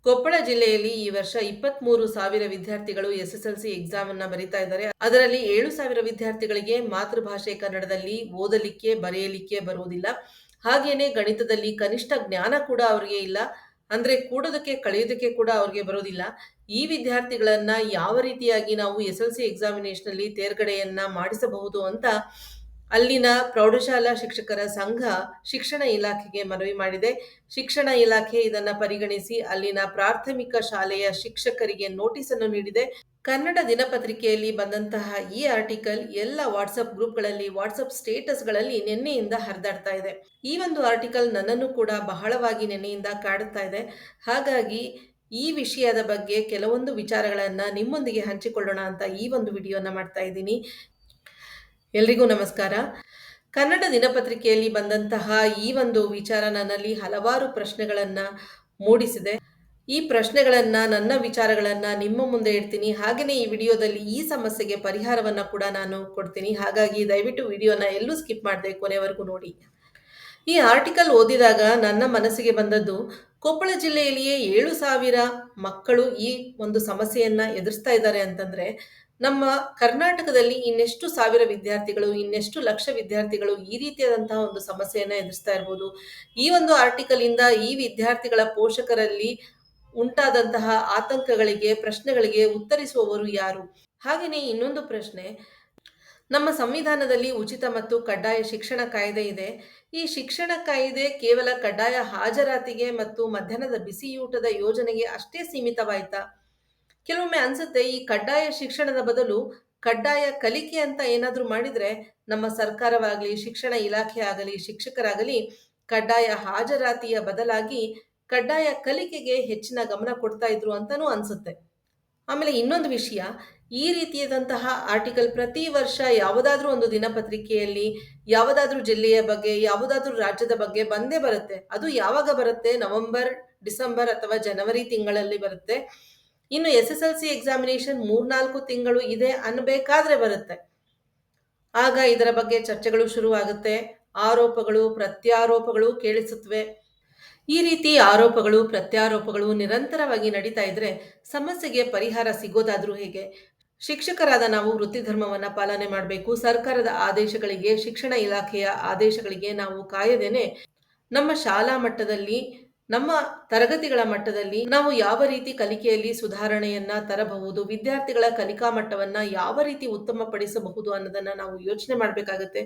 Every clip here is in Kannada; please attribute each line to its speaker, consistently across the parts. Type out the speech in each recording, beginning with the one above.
Speaker 1: ಕೊಪ್ಪಳ ಜಿಲ್ಲೆಯಲ್ಲಿ ಈ ವರ್ಷ 23,000 ವಿದ್ಯಾರ್ಥಿಗಳು ಎಸ್ಎಸ್ಎಲ್ಸಿ ಎಕ್ಸಾಮ್ ಅನ್ನ ಬರೀತಾ ಇದ್ದಾರೆ. ಅದರಲ್ಲಿ 7,000 ವಿದ್ಯಾರ್ಥಿಗಳಿಗೆ ಮಾತೃಭಾಷೆ ಕನ್ನಡದಲ್ಲಿ ಓದಲಿಕ್ಕೆ ಬರೆಯಲಿಕ್ಕೆ ಬರುವುದಿಲ್ಲ. ಹಾಗೇನೆ ಗಣಿತದಲ್ಲಿ ಕನಿಷ್ಠ ಜ್ಞಾನ ಕೂಡ ಅವರಿಗೆ ಇಲ್ಲ. ಅಂದ್ರೆ ಕೂಡೋದಕ್ಕೆ ಕಳೆಯೋದಕ್ಕೆ ಕೂಡ ಅವ್ರಿಗೆ ಬರೋದಿಲ್ಲ. ಈ ವಿದ್ಯಾರ್ಥಿಗಳನ್ನ ಯಾವ ರೀತಿಯಾಗಿ ನಾವು ಎಸ್ಎಲ್ಸಿ ಎಕ್ಸಾಮಿನೇಷನ್ ಅಲ್ಲಿ ತೇರ್ಗಡೆಯನ್ನ ಮಾಡಿಸಬಹುದು ಅಂತ ಅಲ್ಲಿನ ಪ್ರೌಢಶಾಲಾ ಶಿಕ್ಷಕರ ಸಂಘ ಶಿಕ್ಷಣ ಇಲಾಖೆಗೆ ಮನವಿ ಮಾಡಿದೆ. ಶಿಕ್ಷಣ ಇಲಾಖೆ ಇದನ್ನ ಪರಿಗಣಿಸಿ ಅಲ್ಲಿನ ಪ್ರಾಥಮಿಕ ಶಾಲೆಯ ಶಿಕ್ಷಕರಿಗೆ ನೋಟಿಸ್ ಅನ್ನು ನೀಡಿದೆ. ಕನ್ನಡ ದಿನಪತ್ರಿಕೆಯಲ್ಲಿ ಬಂದಂತಹ ಈ ಆರ್ಟಿಕಲ್ ಎಲ್ಲ ವಾಟ್ಸಪ್ ಗ್ರೂಪ್ಗಳಲ್ಲಿ, ವಾಟ್ಸಪ್ ಸ್ಟೇಟಸ್ಗಳಲ್ಲಿ ನಿನ್ನೆಯಿಂದ ಹರಿದಾಡ್ತಾ ಇದೆ. ಈ ಒಂದು ಆರ್ಟಿಕಲ್ ನನ್ನನ್ನು ಕೂಡ ಬಹಳವಾಗಿ ನಿನ್ನೆಯಿಂದ ಕಾಡುತ್ತಾ ಇದೆ. ಹಾಗಾಗಿ ಈ ವಿಷಯದ ಬಗ್ಗೆ ಕೆಲವೊಂದು ವಿಚಾರಗಳನ್ನ ನಿಮ್ಮೊಂದಿಗೆ ಹಂಚಿಕೊಳ್ಳೋಣ ಅಂತ ಈ ಒಂದು ವಿಡಿಯೋನ ಮಾಡ್ತಾ ಇದ್ದೀನಿ. ಎಲ್ರಿಗೂ ನಮಸ್ಕಾರ. ಕನ್ನಡ ದಿನಪತ್ರಿಕೆಯಲ್ಲಿ ಬಂದಂತಹ ಈ ಒಂದು ವಿಚಾರ ನನ್ನಲ್ಲಿ ಹಲವಾರು ಪ್ರಶ್ನೆಗಳನ್ನ ಮೂಡಿಸಿದೆ. ಈ ಪ್ರಶ್ನೆಗಳನ್ನ, ನನ್ನ ವಿಚಾರಗಳನ್ನ ನಿಮ್ಮ ಮುಂದೆ ಇಡ್ತೀನಿ. ಹಾಗೆಯೇ ಈ ವಿಡಿಯೋದಲ್ಲಿ ಈ ಸಮಸ್ಯೆಗೆ ಪರಿಹಾರವನ್ನ ಕೂಡ ನಾನು ಕೊಡ್ತೀನಿ. ಹಾಗಾಗಿ ದಯವಿಟ್ಟು ವಿಡಿಯೋನ ಎಲ್ಲೂ ಸ್ಕಿಪ್ ಮಾಡದೆ ಕೊನೆವರೆಗೂ ನೋಡಿ. ಈ ಆರ್ಟಿಕಲ್ ಓದಿದಾಗ ನನ್ನ ಮನಸ್ಸಿಗೆ ಬಂದದ್ದು, ಕೊಪ್ಪಳ ಜಿಲ್ಲೆಯಲ್ಲಿಯೇ 7,000 ಮಕ್ಕಳು ಈ ಒಂದು ಸಮಸ್ಯೆಯನ್ನ ಎದುರಿಸ್ತಾ ಇದ್ದಾರೆ ಅಂತಂದ್ರೆ, ನಮ್ಮ ಕರ್ನಾಟಕದಲ್ಲಿ ಇನ್ನೆಷ್ಟು ಸಾವಿರ ವಿದ್ಯಾರ್ಥಿಗಳು, ಇನ್ನೆಷ್ಟು ಲಕ್ಷ ವಿದ್ಯಾರ್ಥಿಗಳು ಈ ರೀತಿಯಾದಂತಹ ಒಂದು ಸಮಸ್ಯೆಯನ್ನ ಎದುರಿಸ್ತಾ ಇರ್ಬೋದು. ಈ ಒಂದು ಆರ್ಟಿಕಲ್ ಇಂದ ಈ ವಿದ್ಯಾರ್ಥಿಗಳ ಪೋಷಕರಲ್ಲಿ ಉಂಟಾದಂತಹ ಆತಂಕಗಳಿಗೆ, ಪ್ರಶ್ನೆಗಳಿಗೆ ಉತ್ತರಿಸುವವರು ಯಾರು? ಹಾಗೆಯೇ ಇನ್ನೊಂದು ಪ್ರಶ್ನೆ, ನಮ್ಮ ಸಂವಿಧಾನದಲ್ಲಿ ಉಚಿತ ಮತ್ತು ಕಡ್ಡಾಯ ಶಿಕ್ಷಣ ಕಾಯ್ದೆ ಇದೆ. ಈ ಶಿಕ್ಷಣ ಕಾಯ್ದೆ ಕೇವಲ ಕಡ್ಡಾಯ ಹಾಜರಾತಿಗೆ ಮತ್ತು ಮಧ್ಯಾಹ್ನದ ಬಿಸಿಯೂಟದ ಯೋಜನೆಗೆ ಅಷ್ಟೇ ಸೀಮಿತವಾಯ್ತಾ? ಕೆಲವೊಮ್ಮೆ ಅನ್ಸುತ್ತೆ, ಈ ಕಡ್ಡಾಯ ಶಿಕ್ಷಣದ ಬದಲು ಕಡ್ಡಾಯ ಕಲಿಕೆ ಅಂತ ಏನಾದ್ರೂ ಮಾಡಿದ್ರೆ ನಮ್ಮ ಸರ್ಕಾರವಾಗಲಿ, ಶಿಕ್ಷಣ ಇಲಾಖೆ ಆಗಲಿ, ಶಿಕ್ಷಕರಾಗಲಿ ಕಡ್ಡಾಯ ಹಾಜರಾತಿಯ ಬದಲಾಗಿ ಕಡ್ಡಾಯ ಕಲಿಕೆಗೆ ಹೆಚ್ಚಿನ ಗಮನ ಕೊಡ್ತಾ ಇದ್ರು ಅಂತಾನೂ ಅನ್ಸುತ್ತೆ. ಆಮೇಲೆ ಇನ್ನೊಂದು ವಿಷಯ, ಈ ರೀತಿಯಾದಂತಹ ಆರ್ಟಿಕಲ್ ಪ್ರತಿ ವರ್ಷ ಯಾವುದಾದ್ರೂ ಒಂದು ದಿನಪತ್ರಿಕೆಯಲ್ಲಿ ಯಾವುದಾದ್ರೂ ಜಿಲ್ಲೆಯ ಬಗ್ಗೆ, ಯಾವುದಾದ್ರೂ ರಾಜ್ಯದ ಬಗ್ಗೆ ಬಂದೇ ಬರುತ್ತೆ. ಅದು ಯಾವಾಗ ಬರುತ್ತೆ? ನವೆಂಬರ್, ಡಿಸೆಂಬರ್ ಅಥವಾ ಜನವರಿ ತಿಂಗಳಲ್ಲಿ ಬರುತ್ತೆ. ಇನ್ನು ಎಸ್ಎಸ್ಎಲ್ಸಿ ಎಕ್ಸಾಮಿನೇಷನ್ 3-4 ತಿಂಗಳು ಇದೆ ಅನ್ಬೇಕಾದ್ರೆ ಬರುತ್ತೆ. ಆಗ ಇದರ ಬಗ್ಗೆ ಚರ್ಚೆಗಳು ಶುರುವಾಗುತ್ತೆ. ಆರೋಪಗಳು, ಪ್ರತ್ಯಾರೋಪಗಳು ಕೇಳಿಸುತ್ತವೆ. ಈ ರೀತಿ ಆರೋಪಗಳು, ಪ್ರತ್ಯಾರೋಪಗಳು ನಿರಂತರವಾಗಿ ನಡೀತಾ ಇದ್ರೆ ಸಮಸ್ಯೆಗೆ ಪರಿಹಾರ ಸಿಗೋದಾದ್ರೂ ಹೇಗೆ? ಶಿಕ್ಷಕರಾದ ನಾವು ವೃತ್ತಿ ಧರ್ಮವನ್ನ ಪಾಲನೆ ಮಾಡಬೇಕು. ಸರ್ಕಾರದ ಆದೇಶಗಳಿಗೆ, ಶಿಕ್ಷಣ ಇಲಾಖೆಯ ಆದೇಶಗಳಿಗೆ ನಾವು ಕಾಯದೇನೆ ನಮ್ಮ ಶಾಲಾ ಮಟ್ಟದಲ್ಲಿ, ನಮ್ಮ ತರಗತಿಗಳ ಮಟ್ಟದಲ್ಲಿ ನಾವು ಯಾವ ರೀತಿ ಕಲಿಕೆಯಲ್ಲಿ ಸುಧಾರಣೆಯನ್ನ ತರಬಹುದು, ವಿದ್ಯಾರ್ಥಿಗಳ ಕಲಿಕಾ ಮಟ್ಟವನ್ನ ಯಾವ ರೀತಿ ಉತ್ತಮಪಡಿಸಬಹುದು ಅನ್ನೋದನ್ನ ನಾವು ಯೋಚನೆ ಮಾಡಬೇಕಾಗತ್ತೆ.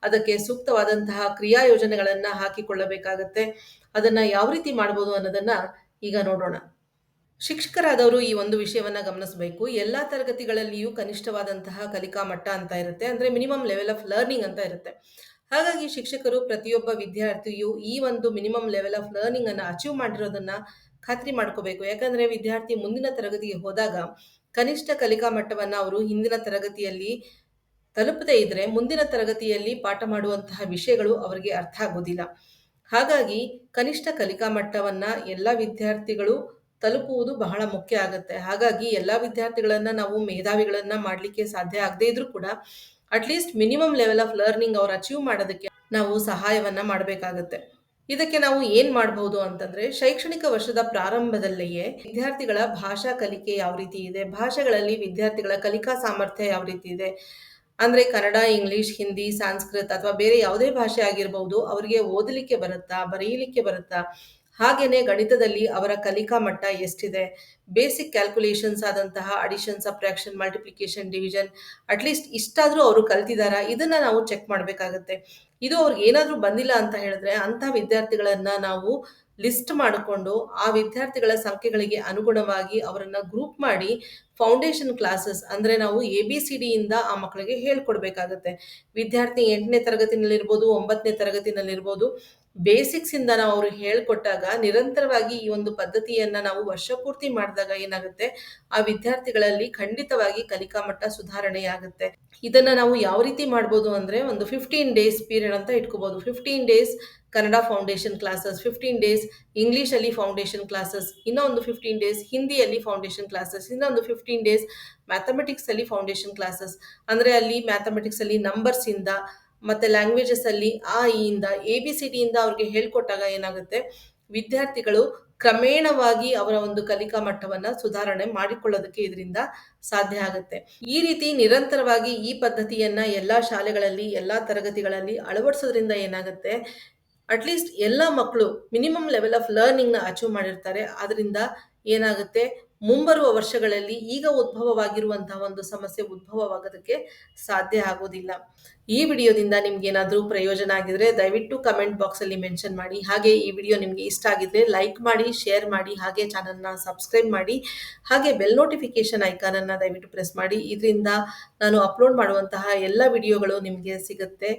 Speaker 1: ಅದಕ್ಕೆ ಸೂಕ್ತವಾದಂತಹ ಕ್ರಿಯಾ ಯೋಜನೆಗಳನ್ನ ಹಾಕಿಕೊಳ್ಳಬೇಕಾಗತ್ತೆ. ಅದನ್ನ ಯಾವ ರೀತಿ ಮಾಡಬಹುದು ಅನ್ನೋದನ್ನ ಈಗ ನೋಡೋಣ. ಶಿಕ್ಷಕರಾದವರು ಈ ಒಂದು ವಿಷಯವನ್ನ ಗಮನಿಸಬೇಕು. ಎಲ್ಲಾ ತರಗತಿಗಳಲ್ಲಿಯೂ ಕನಿಷ್ಠವಾದಂತಹ ಕಲಿಕಾ ಮಟ್ಟ ಅಂತ ಇರುತ್ತೆ. ಅಂದ್ರೆ ಮಿನಿಮಮ್ ಲೆವೆಲ್ ಆಫ್ ಲರ್ನಿಂಗ್ ಅಂತ ಇರುತ್ತೆ. ಹಾಗಾಗಿ ಶಿಕ್ಷಕರು ಪ್ರತಿಯೊಬ್ಬ ವಿದ್ಯಾರ್ಥಿಯು ಈ ಒಂದು ಮಿನಿಮಮ್ ಲೆವೆಲ್ ಆಫ್ ಲರ್ನಿಂಗ್ ಅನ್ನ ಅಚೀವ್ ಮಾಡಿರೋದನ್ನ ಖಾತ್ರಿ ಮಾಡ್ಕೋಬೇಕು. ಯಾಕಂದ್ರೆ ವಿದ್ಯಾರ್ಥಿ ಮುಂದಿನ ತರಗತಿಗೆ ಹೋದಾಗ ಕನಿಷ್ಠ ಕಲಿಕಾ ಮಟ್ಟವನ್ನ ಅವರು ಹಿಂದಿನ ತರಗತಿಯಲ್ಲಿ ತಲುಪದೇ ಇದ್ರೆ ಮುಂದಿನ ತರಗತಿಯಲ್ಲಿ ಪಾಠ ಮಾಡುವಂತಹ ವಿಷಯಗಳು ಅವರಿಗೆ ಅರ್ಥ ಆಗೋದಿಲ್ಲ. ಹಾಗಾಗಿ ಕನಿಷ್ಠ ಕಲಿಕಾ ಮಟ್ಟವನ್ನ ಎಲ್ಲ ವಿದ್ಯಾರ್ಥಿಗಳು ತಲುಪುವುದು ಬಹಳ ಮುಖ್ಯ ಆಗುತ್ತೆ. ಹಾಗಾಗಿ ಎಲ್ಲ ವಿದ್ಯಾರ್ಥಿಗಳನ್ನ ನಾವು ಮೇಧಾವಿಗಳನ್ನ ಮಾಡ್ಲಿಕ್ಕೆ ಸಾಧ್ಯ ಆಗದೇ ಇದ್ರೂ ಕೂಡ at least minimum level of learning ಅವ್ರು ಅಚೀವ್ ಮಾಡೋದಕ್ಕೆ ನಾವು ಸಹಾಯವನ್ನ ಮಾಡಬೇಕಾಗತ್ತೆ. ಇದಕ್ಕೆ ನಾವು ಏನ್ ಮಾಡಬಹುದು ಅಂತಂದ್ರೆ, ಶೈಕ್ಷಣಿಕ ವರ್ಷದ ಪ್ರಾರಂಭದಲ್ಲಿಯೇ ವಿದ್ಯಾರ್ಥಿಗಳ ಭಾಷಾ ಕಲಿಕೆ ಯಾವ ರೀತಿ ಇದೆ, ಭಾಷೆಗಳಲ್ಲಿ ವಿದ್ಯಾರ್ಥಿಗಳ ಕಲಿಕಾ ಸಾಮರ್ಥ್ಯ ಯಾವ ರೀತಿ ಇದೆ, ಅಂದ್ರೆ ಕನ್ನಡ, ಇಂಗ್ಲಿಷ್, ಹಿಂದಿ, ಸಂಸ್ಕೃತ ಅಥವಾ ಬೇರೆ ಯಾವುದೇ ಭಾಷೆ ಆಗಿರಬಹುದು, ಅವರಿಗೆ ಓದಲಿಕ್ಕೆ ಬರುತ್ತಾ, ಬರೆಯಲಿಕ್ಕೆ ಬರುತ್ತಾ, ಹಾಗೇನೆ ಗಣಿತದಲ್ಲಿ ಅವರ ಕಲಿಕಾ ಮಟ್ಟ ಎಷ್ಟಿದೆ, ಬೇಸಿಕ್ ಕ್ಯಾಲ್ಕುಲೇಷನ್ಸ್ ಆದಂತಹ addition, subtraction, multiplication, division at least ಇಷ್ಟಾದ್ರೂ ಅವರು ಕಲ್ತಿದಾರಾ, ಇದನ್ನ ನಾವು ಚೆಕ್ ಮಾಡಬೇಕಾಗತ್ತೆ. ಇದು ಅವ್ರಿಗೆ ಏನಾದ್ರೂ ಬಂದಿಲ್ಲ ಅಂತ ಹೇಳಿದ್ರೆ ಅಂತ ವಿದ್ಯಾರ್ಥಿಗಳನ್ನ ನಾವು ಲಿಸ್ಟ್ ಮಾಡಿಕೊಂಡು ಆ ವಿದ್ಯಾರ್ಥಿಗಳ ಸಂಖ್ಯೆಗಳಿಗೆ ಅನುಗುಣವಾಗಿ ಅವರನ್ನ ಗ್ರೂಪ್ ಮಾಡಿ ಫೌಂಡೇಶನ್ ಕ್ಲಾಸಸ್, ಅಂದ್ರೆ ನಾವು ABCD ಇಂದ ಆ ಮಕ್ಕಳಿಗೆ ಹೇಳ್ಕೊಡ್ಬೇಕಾಗತ್ತೆ. ವಿದ್ಯಾರ್ಥಿ 8ನೇ ತರಗತಿನಲ್ಲಿರ್ಬೋದು, 9ನೇ ತರಗತಿನಲ್ಲಿರ್ಬೋದು, ಬೇಸಿಕ್ಸ್ ಇಂದ ನಾವು ಅವ್ರಿಗೆ ಹೇಳ್ಕೊಟ್ಟಾಗ ನಿರಂತರವಾಗಿ ಈ ಒಂದು ಪದ್ಧತಿಯನ್ನ ನಾವು ವರ್ಷ ಪೂರ್ತಿ ಮಾಡಿದಾಗ ಏನಾಗುತ್ತೆ, ಆ ವಿದ್ಯಾರ್ಥಿಗಳಲ್ಲಿ ಖಂಡಿತವಾಗಿ ಕಲಿಕಾ ಮಟ್ಟ ಸುಧಾರಣೆಯಾಗುತ್ತೆ. ಇದನ್ನ ನಾವು ಯಾವ ರೀತಿ ಮಾಡ್ಬೋದು ಅಂದ್ರೆ, ಒಂದು 15 ಡೇಸ್ ಪೀರಿಯಡ್ ಅಂತ ಇಟ್ಕೋಬಹುದು. 15 days Kannada foundation classes, 15 days English ಅಲ್ಲಿ ಫೌಂಡೇಶನ್ ಕ್ಲಾಸಸ್, ಇನ್ನೊಂದು 15 ಡೇಸ್ ಹಿಂದಿಯಲ್ಲಿ ಫೌಂಡೇಶನ್ ಕ್ಲಾಸಸ್, ಇನ್ನೊಂದು 15 ಡೇಸ್ ಮ್ಯಾಥಮೆಟಿಕ್ಸ್ ಅಲ್ಲಿ ಫೌಂಡೇಶನ್ ಕ್ಲಾಸಸ್. ಅಂದ್ರೆ ಅಲ್ಲಿ ಮ್ಯಾಥಮೆಟಿಕ್ಸ್ ಅಲ್ಲಿ ನಂಬರ್ಸ್ ಇಂದ ಮತ್ತೆ ಲ್ಯಾಂಗ್ವೇಜಸ್ ಅಲ್ಲಿ ಆ ಇಂದ ABCD ಇಂದ ಅವ್ರಿಗೆ ಹೇಳ್ಕೊಟ್ಟಾಗ ಏನಾಗುತ್ತೆ, ವಿದ್ಯಾರ್ಥಿಗಳು ಕ್ರಮೇಣವಾಗಿ ಅವರ ಒಂದು ಕಲಿಕಾ ಮಟ್ಟವನ್ನ ಸುಧಾರಣೆ ಮಾಡಿಕೊಳ್ಳೋದಕ್ಕೆ ಇದರಿಂದ ಸಾಧ್ಯ ಆಗುತ್ತೆ. ಈ ರೀತಿ ನಿರಂತರವಾಗಿ ಈ ಪದ್ಧತಿಯನ್ನ ಎಲ್ಲಾ ಶಾಲೆಗಳಲ್ಲಿ, ಎಲ್ಲಾ ತರಗತಿಗಳಲ್ಲಿ ಅಳವಡಿಸೋದ್ರಿಂದ ಏನಾಗುತ್ತೆ, ಅಟ್‌ಲೀಸ್ಟ್ ಎಲ್ಲ ಮಕ್ಕಳು ಮಿನಿಮಮ್ ಲೆವೆಲ್ ಆಫ್ ಲರ್ನಿಂಗ್‌ನ ಅಚೀವ್ ಮಾಡಿರ್ತಾರೆ. ಆದ್ರಿಂದ ಏನಾಗುತ್ತೆ, ಮುಂಬರುವ ವರ್ಷಗಳಲ್ಲಿ ಈಗ ಉದ್ಭವವಾಗಿರುವಂತಹ ಒಂದು ಸಮಸ್ಯೆ ಉದ್ಭವವಾಗೋದಕ್ಕೆ ಸಾಧ್ಯ ಆಗೋದಿಲ್ಲ. ಈ ವಿಡಿಯೋದಿಂದ ನಿಮ್ಗೇನಾದ್ರೂ ಪ್ರಯೋಜನ ಆಗಿದ್ರೆ ದಯವಿಟ್ಟು ಕಮೆಂಟ್ ಬಾಕ್ಸಲ್ಲಿ ಮೆನ್ಷನ್ ಮಾಡಿ. ಹಾಗೆ ಈ ವಿಡಿಯೋ ನಿಮ್ಗೆ ಇಷ್ಟ ಆಗಿದ್ರೆ ಲೈಕ್ ಮಾಡಿ, ಶೇರ್ ಮಾಡಿ, ಹಾಗೆ ಚಾನಲ್‌ನ ಸಬ್ಸ್ಕ್ರೈಬ್ ಮಾಡಿ. ಹಾಗೆ ಬೆಲ್ ನೋಟಿಫಿಕೇಷನ್ ಐಕಾನ್ ಅನ್ನ ದಯವಿಟ್ಟು ಪ್ರೆಸ್ ಮಾಡಿ. ಇದರಿಂದ ನಾನು ಅಪ್ಲೋಡ್ ಮಾಡುವಂತಹ ಎಲ್ಲ ವಿಡಿಯೋಗಳು ನಿಮ್ಗೆ ಸಿಗುತ್ತೆ.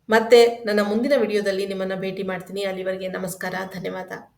Speaker 1: ಮತ್ತೆ ನನ್ನ ಮುಂದಿನ ವಿಡಿಯೋದಲ್ಲಿ ನಿಮ್ಮನ್ನ ಭೇಟಿ ಮಾಡ್ತೀನಿ. ಅಲ್ಲಿವರೆಗೆ ನಮಸ್ಕಾರ, ಧನ್ಯವಾದ.